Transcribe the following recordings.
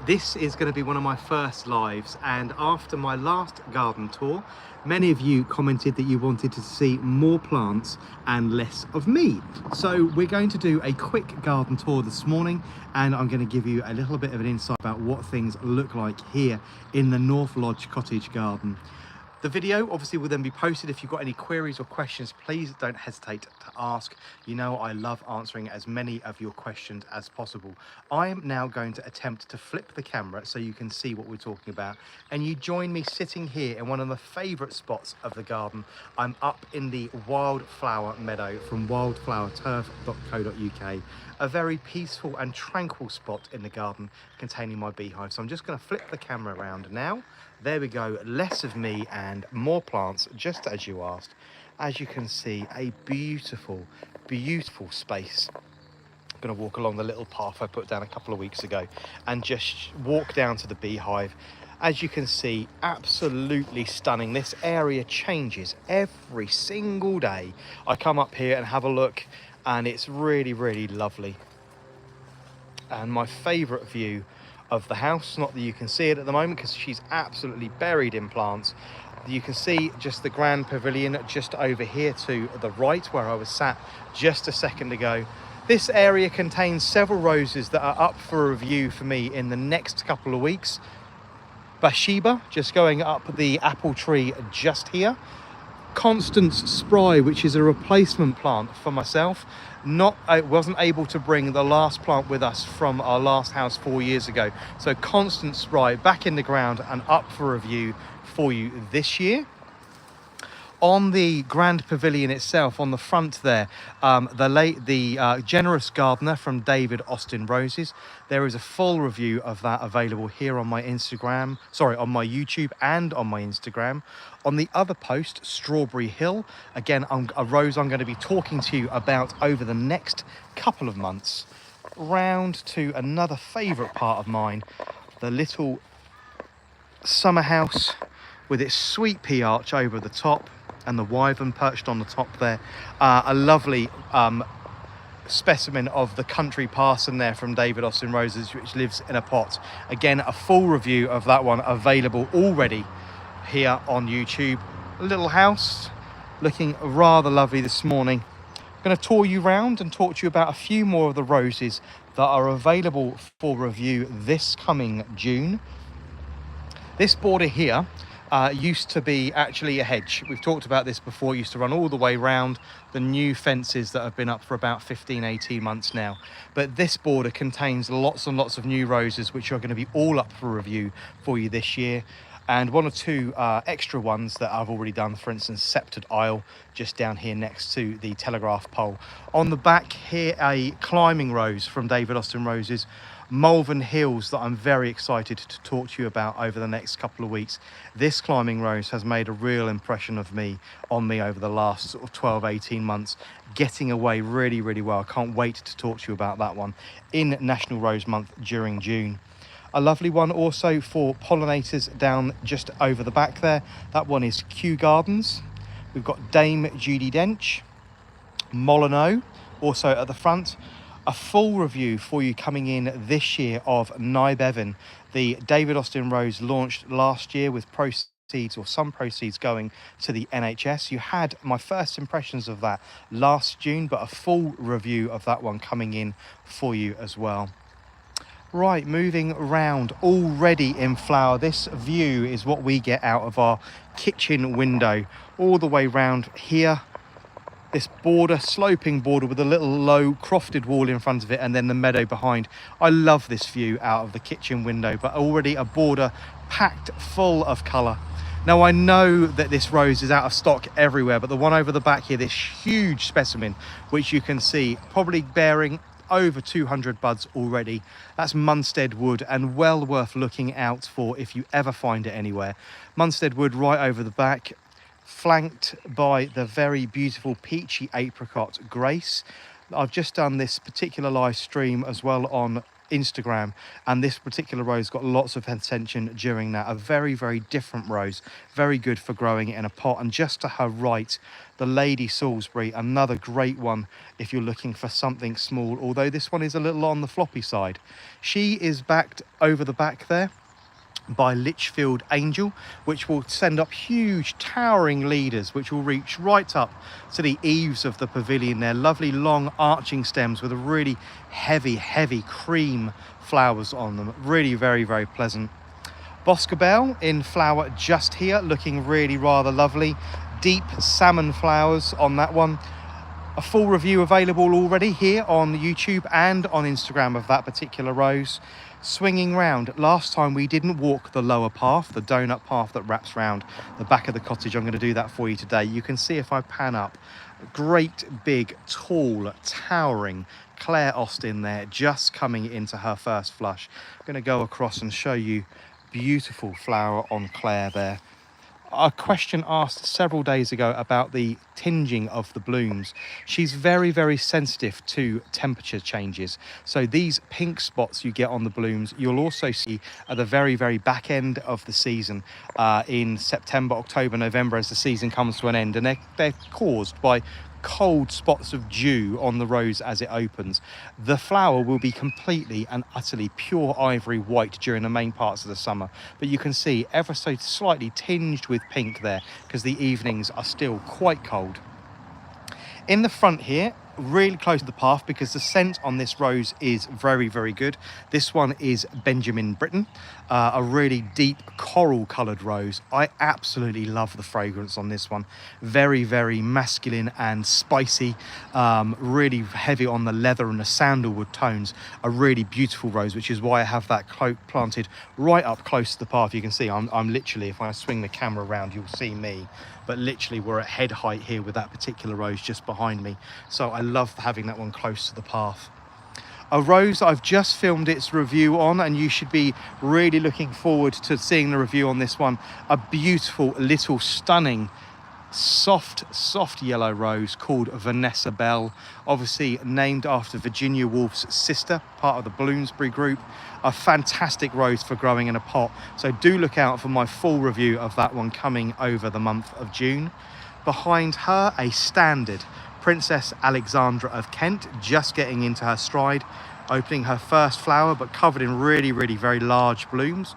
This is going to be one of my first lives, and after my last garden tour, many of you commented that you wanted to see more plants and less of me. So we're going to do a quick garden tour this morning, and I'm going to give you a little bit of an insight about what things look like here in the North Lodge cottage garden. The video obviously will then be posted. If you've got any queries or questions, please don't hesitate to ask. You know I love answering as many of your questions as possible. I am now going to attempt to flip the camera so you can see what we're talking about, and you join me sitting here in one of the favourite spots of the garden. I'm up in the wildflower meadow from wildflowerturf.co.uk, a very peaceful and tranquil spot in the garden containing my beehive. So I'm just going to flip the camera around now. There we go, less of me and more plants, just as you asked. As you can see, a beautiful, beautiful space. I'm going to walk along the little path I put down a couple of weeks ago and just walk down to the beehive. As you can see, absolutely stunning. This area changes every single day. I come up here and have a look, and it's really, really lovely. And my favourite view of the house, not that you can see it at the moment because she's absolutely buried in plants. You can see just the grand pavilion just over here to the right where I was sat just a second ago. This area contains several roses that are up for review for me in the next couple of weeks. Bathsheba, just going up the apple tree just here. Constance Spry, which is a replacement plant for myself. I wasn't able to bring the last plant with us from our last house 4 years ago. So Constance Spry back in the ground and up for review for you this year. On the grand pavilion itself, on the front there, the Generous Gardener from David Austin Roses. There is a full review of that available here on my Instagram, on my YouTube and on my Instagram. On the other post, Strawberry Hill, again, a rose I'm going to be talking to you about over the next couple of months. Round to another favourite part of mine, the little summer house with its sweet pea arch over the top and the wyvern perched on the top there. A lovely specimen of the country parson there from David Austin Roses, which lives in a pot. Again, a full review of that one available already here on YouTube. A little house looking rather lovely this morning. I'm going to tour you around and talk to you about a few more of the roses that are available for review this coming June. This border here used to be actually a hedge. We've talked about this before. It used to run all the way round the new fences that have been up for about 15-18 months now. But this border contains lots and lots of new roses, which are going to be all up for review for you this year. And one or two extra ones that I've already done, for instance, Sceptred Isle, just down here next to the telegraph pole. On the back here, a climbing rose from David Austin Roses. Malvern Hills that I'm very excited to talk to you about over the next couple of weeks. This climbing rose has made a real impression on me over the last sort of 12-18 months, getting away really, really well. I can't wait to talk to you about that one in National Rose Month during June. A lovely one also for pollinators down just over the back there. That one is Kew Gardens. We've got Dame Judi Dench, Molyneux also at the front. A full review for you coming in this year of Nibevin, the David Austin Rose launched last year with proceeds, or some proceeds, going to the NHS. You had my first impressions of that last June, but a full review of that one coming in for you as well. Right, moving around, already in flower. This view is what we get out of our kitchen window all the way round here. This border, sloping border with a little low crofted wall in front of it and then the meadow behind. I love this view out of the kitchen window, but already a border packed full of colour. Now I know that this rose is out of stock everywhere, but the one over the back here, this huge specimen, which you can see probably bearing over 200 buds already. That's Munstead Wood, and well worth looking out for if you ever find it anywhere. Munstead Wood right over the back, flanked by the very beautiful peachy apricot Grace. I've just done this particular live stream as well on Instagram, and this particular rose got lots of attention during that. A very, very different rose, very good for growing it in a pot. And just to her right, the Lady Salisbury, another great one if you're looking for something small, although this one is a little on the floppy side. She is backed over the back there by Lichfield Angel, which will send up huge towering leaders which will reach right up to the eaves of the pavilion. They're lovely long arching stems with a really heavy cream flowers on them. Really very, very pleasant. Boscobel in flower just here, looking really rather lovely. Deep salmon flowers on that one. A full review available already here on YouTube and on Instagram of that particular rose. Swinging round, last time we didn't walk the lower path, the donut path that wraps round the back of the cottage. I'm going to do that for you today. You can see if I pan up, great big tall towering Claire Austin there, just coming into her first flush. I'm going to go across and show you beautiful flower on Claire there. A question asked several days ago about the tinging of the blooms. She's very, very sensitive to temperature changes. So these pink spots you get on the blooms, you'll also see at the very, very back end of the season in September, October, November, as the season comes to an end. And they're caused by cold spots of dew on the rose as it opens. The flower will be completely and utterly pure ivory white during the main parts of the summer, but you can see ever so slightly tinged with pink there because the evenings are still quite cold. In the front here, really close to the path, because the scent on this rose is very, very good. This one is Benjamin Britten, a really deep coral coloured rose. I absolutely love the fragrance on this one. Very, very masculine and spicy, really heavy on the leather and the sandalwood tones. A really beautiful rose, which is why I have that planted right up close to the path. You can see I'm literally, if I swing the camera around, you'll see me, but literally we're at head height here with that particular rose just behind me. So I love having that one close to the path. A rose I've just filmed its review on, and you should be really looking forward to seeing the review on this one. A beautiful little stunning soft yellow rose called Vanessa Bell, obviously named after Virginia Woolf's sister, part of the Bloomsbury group. A fantastic rose for growing in a pot, so do look out for my full review of that one coming over the month of June. Behind her, a standard Princess Alexandra of Kent, just getting into her stride, opening her first flower, but covered in really very large blooms.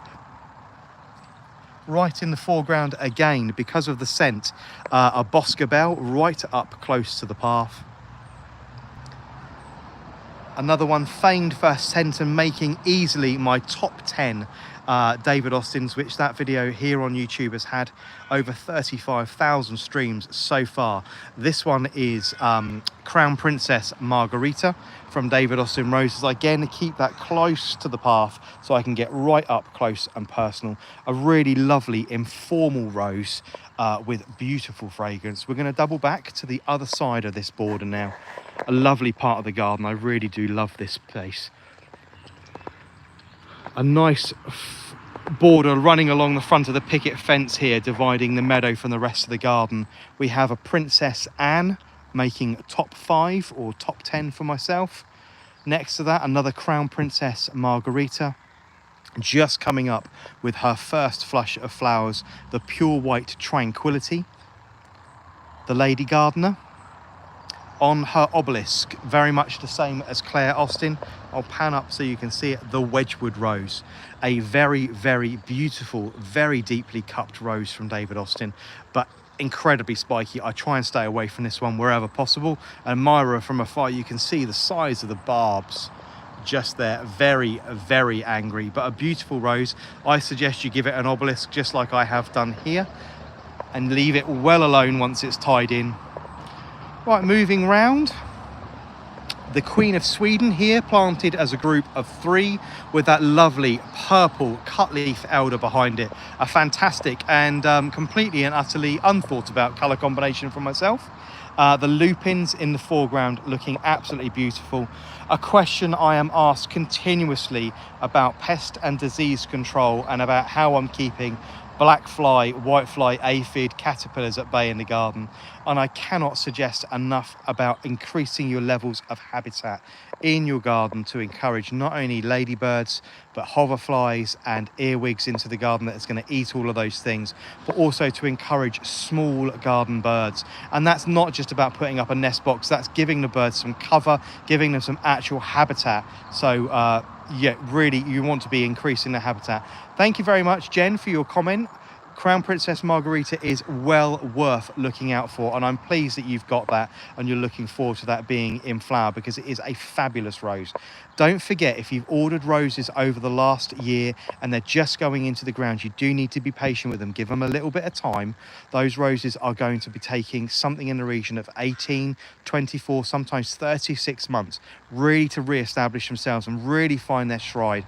Right in the foreground again, because of the scent, a Boscobel right up close to the path. Another one famed for scent and making easily my top 10 David Austins, which that video here on YouTube has had over 35,000 streams so far. This one is Crown Princess Margarita from David Austin Roses. Again, keep that close to the path so I can get right up close and personal. A really lovely informal rose with beautiful fragrance. We're going to double back to the other side of this border now. A lovely part of the garden. I really do love this place. A nice border running along the front of the picket fence here, dividing the meadow from the rest of the garden. We have a Princess Anne making top 5 or top 10 for myself. Next to that, another Crown Princess Margarita, just coming up with her first flush of flowers, the Pure White Tranquility. The Lady Gardener. On her obelisk, very much the same as Claire Austin. I'll pan up so you can see it, the Wedgwood Rose. A very beautiful, very deeply cupped rose from David Austin, but incredibly spiky. I try and stay away from this one wherever possible. Admire her from afar. You can see the size of the barbs just there. Very angry, but a beautiful rose. I suggest you give it an obelisk just like I have done here, and leave it well alone once it's tied in. Right, moving round, the Queen of Sweden here, planted as a group of 3 with that lovely purple cutleaf elder behind it. A fantastic and completely and utterly unthought about colour combination for myself. The lupins in the foreground looking absolutely beautiful. A question I am asked continuously about pest and disease control and about how I'm keeping black fly, white fly, aphid, caterpillars at bay in the garden. And I cannot suggest enough about increasing your levels of habitat in your garden to encourage not only ladybirds, but hoverflies and earwigs into the garden that's going to eat all of those things, but also to encourage small garden birds. And that's not just about putting up a nest box, that's giving the birds some cover, giving them some actual habitat. So yeah, really, you want to be increasing the habitat. Thank you very much, Jen, for your comment. Crown Princess Margarita is well worth looking out for, and I'm pleased that you've got that and you're looking forward to that being in flower, because it is a fabulous rose. Don't forget, if you've ordered roses over the last year and they're just going into the ground, you do need to be patient with them. Give them a little bit of time. Those roses are going to be taking something in the region of 18, 24, sometimes 36 months really to re-establish themselves and really find their stride.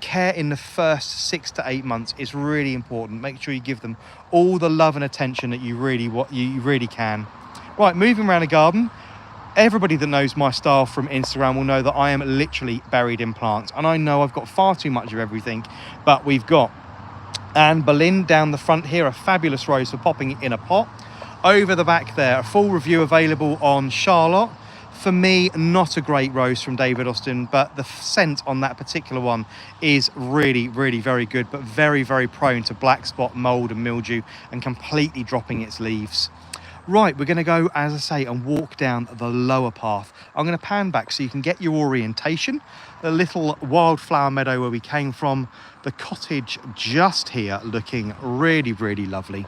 Care in the first 6 to 8 months is really important. Make sure you give them all the love and attention that you really can. Right, moving around the garden. Everybody that knows my style from Instagram will know that I am literally buried in plants, and I know I've got far too much of everything, but we've got Anne Boleyn down the front here, a fabulous rose for popping in a pot. Over the back there, a full review available on Charlotte. For me, not a great rose from David Austin, but the scent on that particular one is really, really very good, but very, very prone to black spot, mold and mildew, and completely dropping its leaves. Right, we're going to go, as I say, and walk down the lower path. I'm going to pan back so you can get your orientation. The little wildflower meadow where we came from, the cottage just here looking really, really lovely.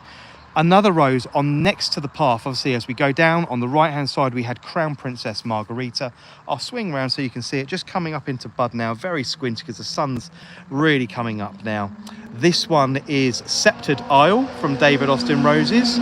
Another rose on next to the path. Obviously, as we go down on the right hand side, we had Crown Princess Margarita. I'll swing around so you can see it just coming up into bud now, very squinty because the sun's really coming up now. This one is Sceptred Isle from David Austin Roses.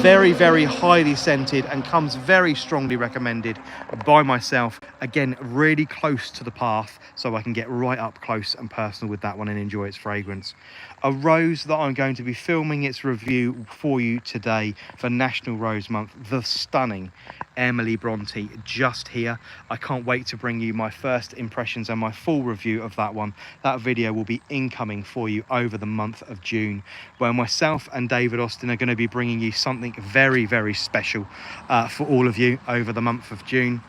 Very, very highly scented and comes very strongly recommended by myself. Again, really close to the path, so I can get right up close and personal with that one and enjoy its fragrance. A rose that I'm going to be filming its review for you today for National Rose Month, the stunning Emily Bronte, just here. I can't wait to bring you my first impressions and my full review of that one. That video will be incoming for you over the month of June, where myself and David Austin are going to be bringing you something very, very special for all of you over the month of June.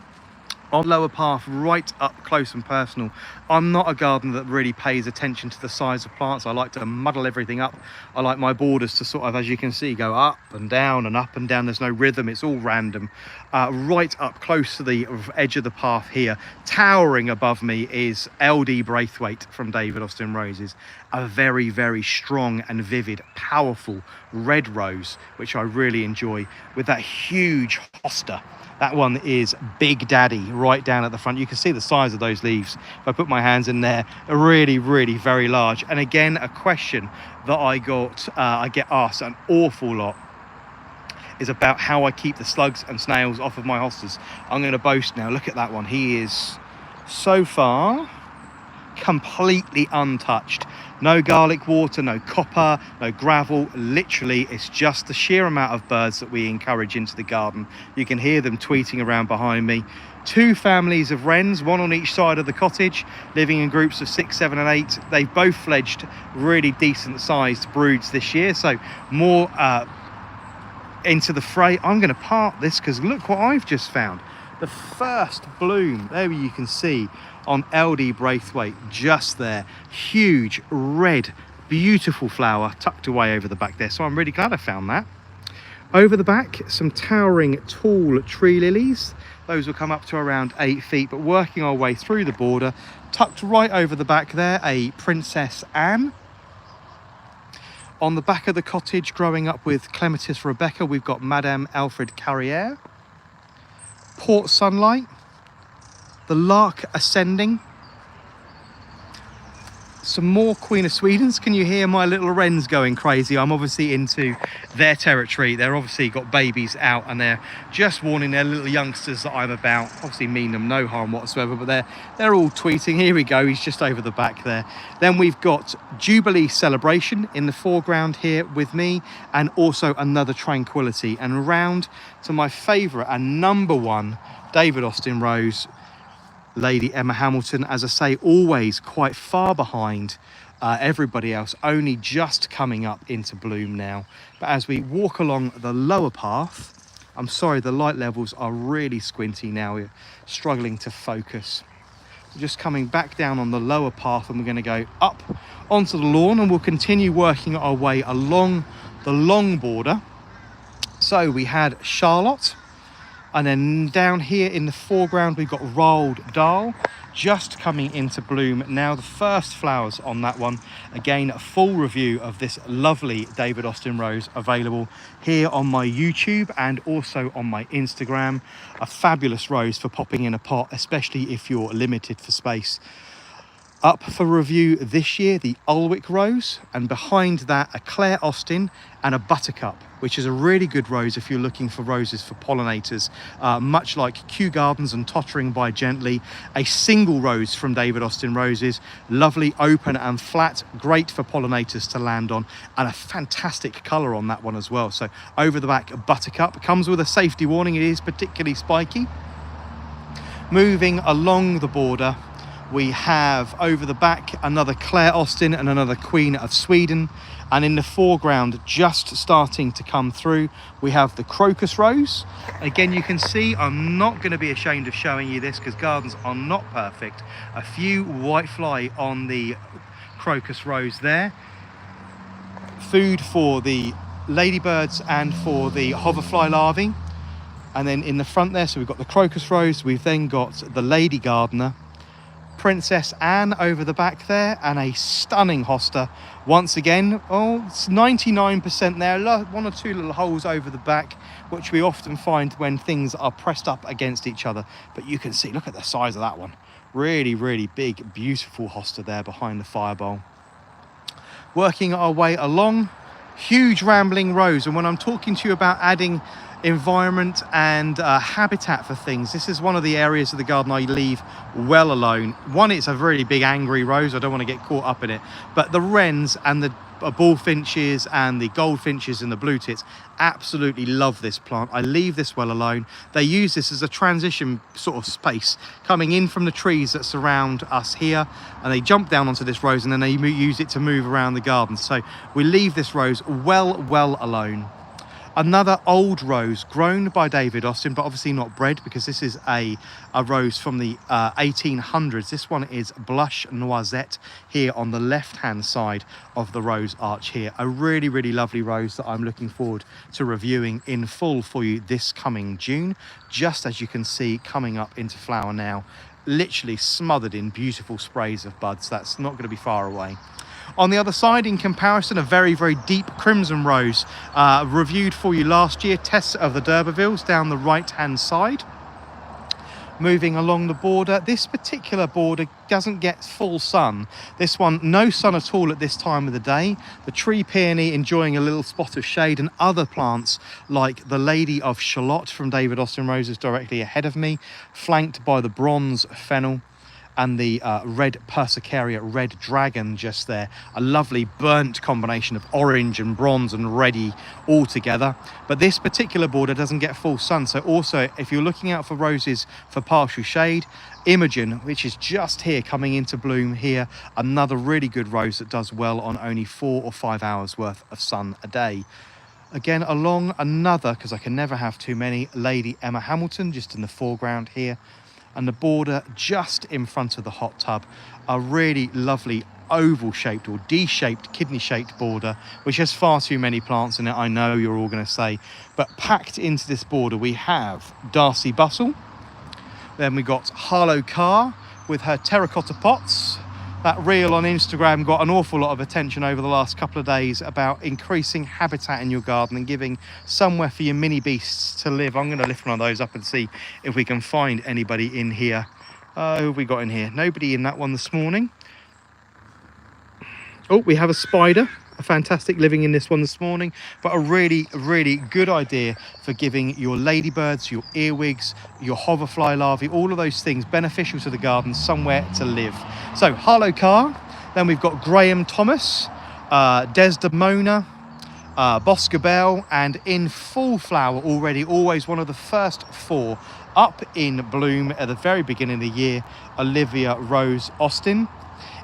On lower path, right up close and personal. I'm not a gardener that really pays attention to the size of plants. I like to muddle everything up. I like my borders to sort of, as you can see, go up and down and up and down. There's no rhythm, it's all random. Right up close to the edge of the path here, towering above me, is LD Braithwaite from David Austin Roses. A very, very strong and vivid, powerful red rose, which I really enjoy, with that huge hosta. That one is Big Daddy right down at the front. You can see the size of those leaves. If I put my hands in there, are really, really very large. And again, a question that I get asked an awful lot is about how I keep the slugs and snails off of my hostas. I'm going to boast now. Look at that one. He is so far completely untouched. No garlic water, no copper, no gravel. Literally, it's just the sheer amount of birds that we encourage into the garden. You can hear them tweeting around behind me. 2 families of wrens, one on each side of the cottage, living in groups of 6, 7 and 8. They've both fledged really decent sized broods this year, so more into the fray. I'm going to part this because look what I've just found. The first bloom, there you can see on LD Braithwaite, just there. Huge, red, beautiful flower tucked away over the back there. So I'm really glad I found that. Over the back, some towering tall tree lilies. Those will come up to around 8 feet, but working our way through the border, tucked right over the back there, a Princess Anne. On the back of the cottage, growing up with Clematis Rebecca, we've got Madame Alfred Carrière. Port Sunlight, the Lark Ascending, some more Queen of Swedens. Can you hear my little wrens going crazy? I'm obviously into their territory. They're obviously got babies out and they're just warning their little youngsters that I'm about. Obviously mean them no harm whatsoever, but they're all tweeting. Here we go, he's just over the back there. Then we've got Jubilee Celebration in the foreground here with me, and also another Tranquility. And round to my favourite and number one David Austin rose, Lady Emma Hamilton, as I say, always quite far behind Everybody else only just coming up into bloom now. But as we walk along the lower path, I'm sorry, the light levels are really squinty now. We're struggling to focus. We're just coming back down on the lower path, and we're going to go up onto the lawn, and we'll continue working our way along the long border. So we had Charlotte, and then down here in the foreground we've got Roald Dahl just coming into bloom now, the first flowers on that one. Again, a full review of this lovely David Austin rose available here on my YouTube and also on my Instagram. A fabulous rose for popping in a pot, especially if you're limited for space. Up for review this year, the Ulwick rose, and behind that a Claire Austin and a Buttercup, which is a really good rose if you're looking for roses for pollinators. Much like Kew Gardens and Tottering by Gently, a single rose from David Austin Roses, lovely open and flat, great for pollinators to land on, and a fantastic colour on that one as well. So over the back, a Buttercup comes with a safety warning, it is particularly spiky. Moving along the border, we have over the back another Claire Austin and another Queen of Sweden, and in the foreground, just starting to come through, we have the Crocus Rose. Again, you can see I'm not going to be ashamed of showing you this because gardens are not perfect. A few whitefly on the Crocus Rose there. Food for the ladybirds and for the hoverfly larvae. And then in the front there, so we've got the Crocus Rose, we've then got the Lady Gardener, Princess Anne over the back there, and a stunning hosta once again. Oh, it's 99% there, one or two little holes over the back, which we often find when things are pressed up against each other. But you can see, look at the size of that one. Really, really big, beautiful hosta there behind the fireball. Working our way along, huge rambling rose. And when I'm talking to you about adding environment and habitat for things, this is one of the areas of the garden I leave well alone. One, it's a really big angry rose, I don't want to get caught up in it, but the wrens and the bullfinches and the goldfinches and the blue tits absolutely love this plant. I leave this well alone. They use this as a transition sort of space coming in from the trees that surround us here, and they jump down onto this rose and then they use it to move around the garden. So we leave this rose well alone. Another old rose grown by David Austin, but obviously not bred because this is a rose from the 1800s. This one is Blush Noisette here on the left-hand side of the rose arch here. A really, really lovely rose that I'm looking forward to reviewing in full for you this coming June. Just as you can see, coming up into flower now, literally smothered in beautiful sprays of buds. That's not going to be far away. On the other side, in comparison, a very, very deep crimson rose reviewed for you last year, Tess of the D'Urbervilles down the right-hand side. Moving along the border, this particular border doesn't get full sun. This one, no sun at all at this time of the day. The tree peony enjoying a little spot of shade, and other plants like the Lady of Shalott from David Austin Roses directly ahead of me, flanked by the bronze fennel and the red Persicaria red dragon just there. A lovely burnt combination of orange and bronze and reddy all together. But this particular border doesn't get full sun, so also if you're looking out for roses for partial shade, Imogen, which is just here coming into bloom here, another really good rose that does well on only 4 or 5 hours worth of sun a day. Again, along another, because I can never have too many, Lady Emma Hamilton just in the foreground here. And the border just in front of the hot tub, a really lovely oval shaped or D-shaped, kidney shaped border, which has far too many plants in it, I know you're all going to say. But packed into this border we have Darcy Bustle, then we got Harlow Carr with her terracotta pots. That reel on Instagram got an awful lot of attention over the last couple of days about increasing habitat in your garden and giving somewhere for your mini beasts to live. I'm going to lift one of those up and see if we can find anybody in here. Who have we got in here? Nobody in that one this morning. Oh, we have a spider. A fantastic living in this one this morning, but a really, really good idea for giving your ladybirds, your earwigs, your hoverfly larvae, all of those things beneficial to the garden, somewhere to live. So Harlow Carr, then we've got Graham Thomas, Desdemona, Boscobel, and in full flower already, always one of the first 4 up in bloom at the very beginning of the year, Olivia Rose Austin.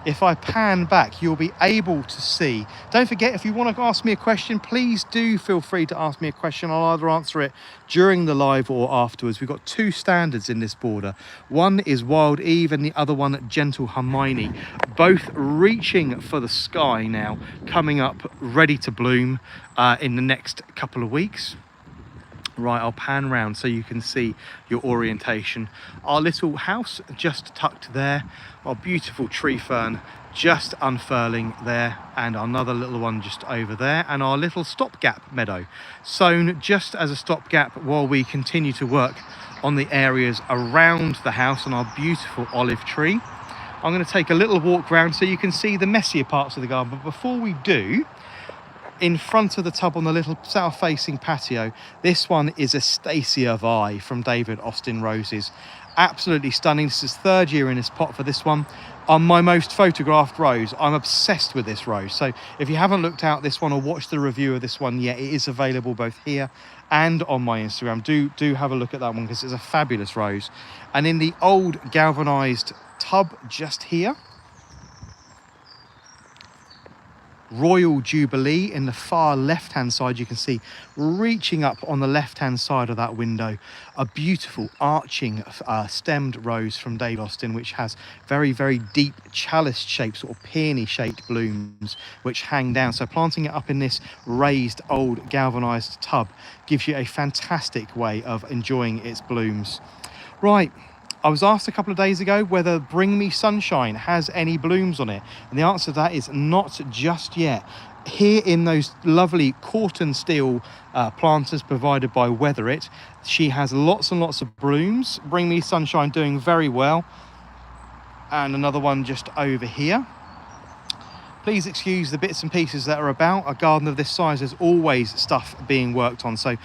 if I pan back, you'll be able to see. Don't forget, if you want to ask me a question, please do feel free to ask me a question. I'll either answer it during the live or afterwards. We've got two standards in this border. One is Wild Eve and the other one Gentle Hermione, both reaching for the sky now, coming up ready to bloom in the next couple of weeks. Right, I'll pan round so you can see your orientation. Our little house just tucked there, our beautiful tree fern just unfurling there, and another little one just over there, and our little stopgap meadow sown just as a stopgap while we continue to work on the areas around the house and our beautiful olive tree. I'm going to take a little walk round so you can see the messier parts of the garden, but before we do, in front of the tub on the little south-facing patio, this one is a Stacia Vi from David Austin Roses. Absolutely stunning. This is third year in this pot for this one. On my most photographed rose, I'm obsessed with this rose. So if you haven't looked out this one or watched the review of this one yet, it is available both here and on my Instagram. Do have a look at that one because it's a fabulous rose. And in the old galvanized tub just here, Royal Jubilee in the far left hand side, you can see reaching up on the left hand side of that window, a beautiful arching stemmed rose from Dave Austin, which has very, very deep chalice shaped, sort of peony shaped blooms which hang down. So planting it up in this raised old galvanized tub gives you a fantastic way of enjoying its blooms. Right, I was asked a couple of days ago whether Bring Me Sunshine has any blooms on it, and the answer to that is not just yet. Here in those lovely Corton steel planters provided by Weather It, she has lots and lots of blooms. Bring Me Sunshine doing very well, and another one just over here. Please excuse the bits and pieces that are about. A garden of this size, there's always stuff being worked on. So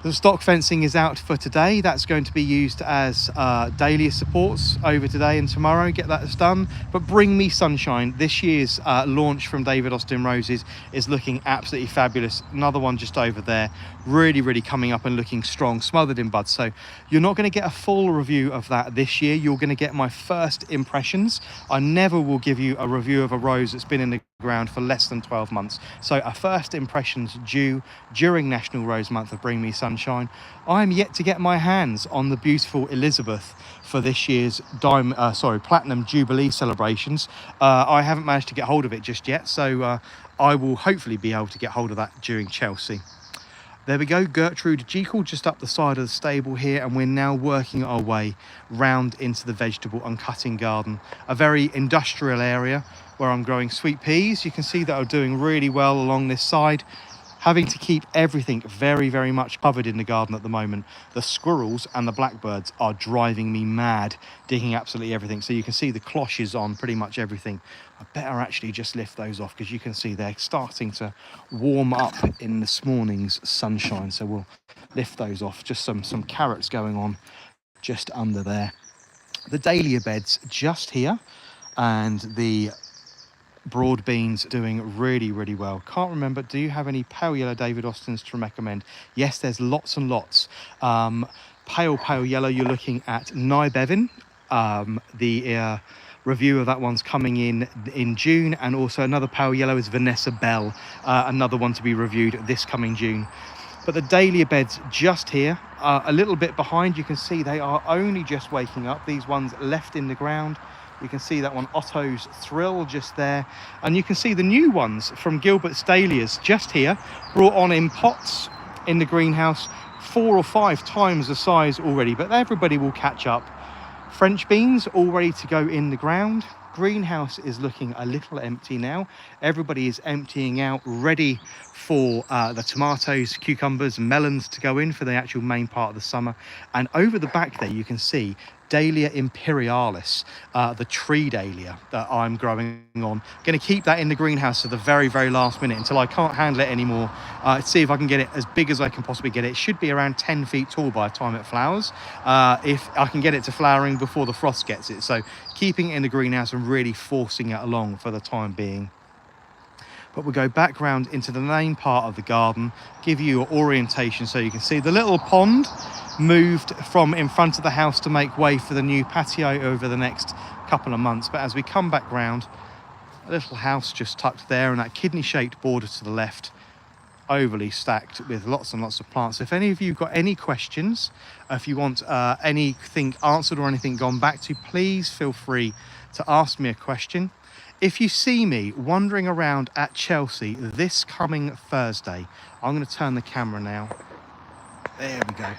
the stock fencing is out for today. That's going to be used as dahlia supports over today and tomorrow. Get that done. But Bring Me Sunshine, this year's launch from David Austin Roses, is looking absolutely fabulous. Another one just over there, really, really coming up and looking strong, smothered in bud. So you're not going to get a full review of that this year. You're going to get my first impressions. I never will give you a review of a rose that's been in the ground for less than 12 months. So a first impressions due during National Rose Month of Bring Me Sunshine. I'm yet to get my hands on the beautiful Elizabeth for this year's Platinum Jubilee celebrations. I haven't managed to get hold of it just yet, so I will hopefully be able to get hold of that during Chelsea. There we go, Gertrude Jekyll just up the side of the stable here, and we're now working our way round into the vegetable and cutting garden, a very industrial area where I'm growing sweet peas. You can see that I'm doing really well along this side, having to keep everything very, very much covered in the garden at the moment. The squirrels and the blackbirds are driving me mad, digging absolutely everything. So you can see the cloches on pretty much everything. I better actually just lift those off because you can see they're starting to warm up in this morning's sunshine. So we'll lift those off. Just some carrots going on just under there. The dahlia beds just here, and the broad beans doing really, really well. Can't remember, do you have any pale yellow David Austins to recommend? Yes, there's lots and lots. Pale yellow, you're looking at Nye Bevan. The review of that one's coming in June, and also another pale yellow is Vanessa Bell, another one to be reviewed this coming June. But the dahlia beds just here, a little bit behind, you can see they are only just waking up. These ones left in the ground. You can see that one, Otto's Thrill, just there. And you can see the new ones from Gilbert's Dahlias just here, brought on in pots in the greenhouse, 4 or 5 times the size already, but everybody will catch up. French beans all ready to go in the ground. Greenhouse is looking a little empty now. Everybody is emptying out, ready for the tomatoes, cucumbers, melons to go in for the actual main part of the summer. And over the back there, you can see Dahlia Imperialis, the tree dahlia that I'm growing on. Going to keep that in the greenhouse to the very, very last minute until I can't handle it anymore. See if I can get it as big as I can possibly get it. It should be around 10 feet tall by the time it flowers, if I can get it to flowering before the frost gets it. So keeping it in the greenhouse and really forcing it along for the time being. But we'll go back round into the main part of the garden, give you your orientation so you can see the little pond moved from in front of the house to make way for the new patio over the next couple of months. But as we come back round, a little house just tucked there, and that kidney-shaped border to the left, overly stacked with lots and lots of plants. If any of you got any questions, if you want anything answered or anything gone back to, please feel free to ask me a question. If you see me wandering around at Chelsea this coming Thursday, I'm going to turn the camera now. There we go.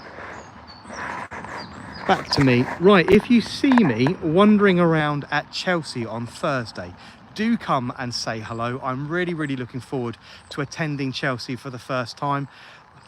Back to me. Right, if you see me wandering around at Chelsea on Thursday, do come and say hello. I'm really looking forward to attending Chelsea for the first time.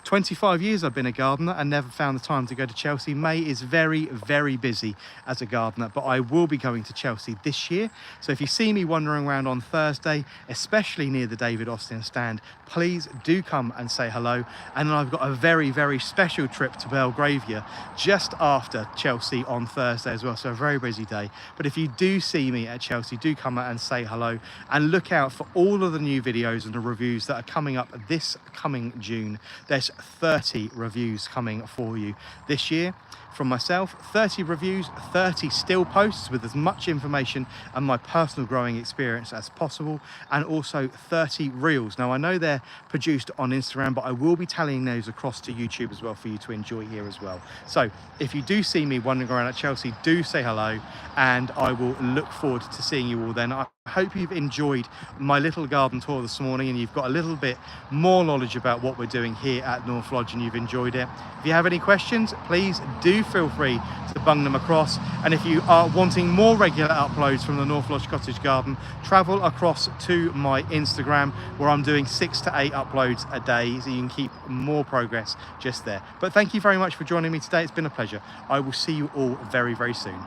25 years I've been a gardener and never found the time to go to Chelsea. May is very busy as a gardener, but I will be going to Chelsea this year. So if you see me wandering around on Thursday, especially near the David Austin stand, please do come and say hello. And then I've got a very special trip to Belgravia just after Chelsea on Thursday as well. So a very busy day. But if you do see me at Chelsea, do come and say hello, and look out for all of the new videos and the reviews that are coming up this coming June. There's 30 reviews coming for you this year from myself. 30 reviews, 30 still posts with as much information and my personal growing experience as possible, and also 30 reels. Now I know they're produced on Instagram, but I will be tallying those across to YouTube as well for you to enjoy here as well. So if you do see me wandering around at Chelsea, do say hello, and I will look forward to seeing you all then. I hope you've enjoyed my little garden tour this morning and you've got a little bit more knowledge about what we're doing here at North Lodge and you've enjoyed it. If you have any questions, please do feel free to bung them across. And if you are wanting more regular uploads from the North Lodge Cottage Garden, travel across to my Instagram, where I'm doing 6 to 8 uploads a day, so you can keep more progress just there. But thank you very much for joining me today. It's been a pleasure. I will see you all very soon.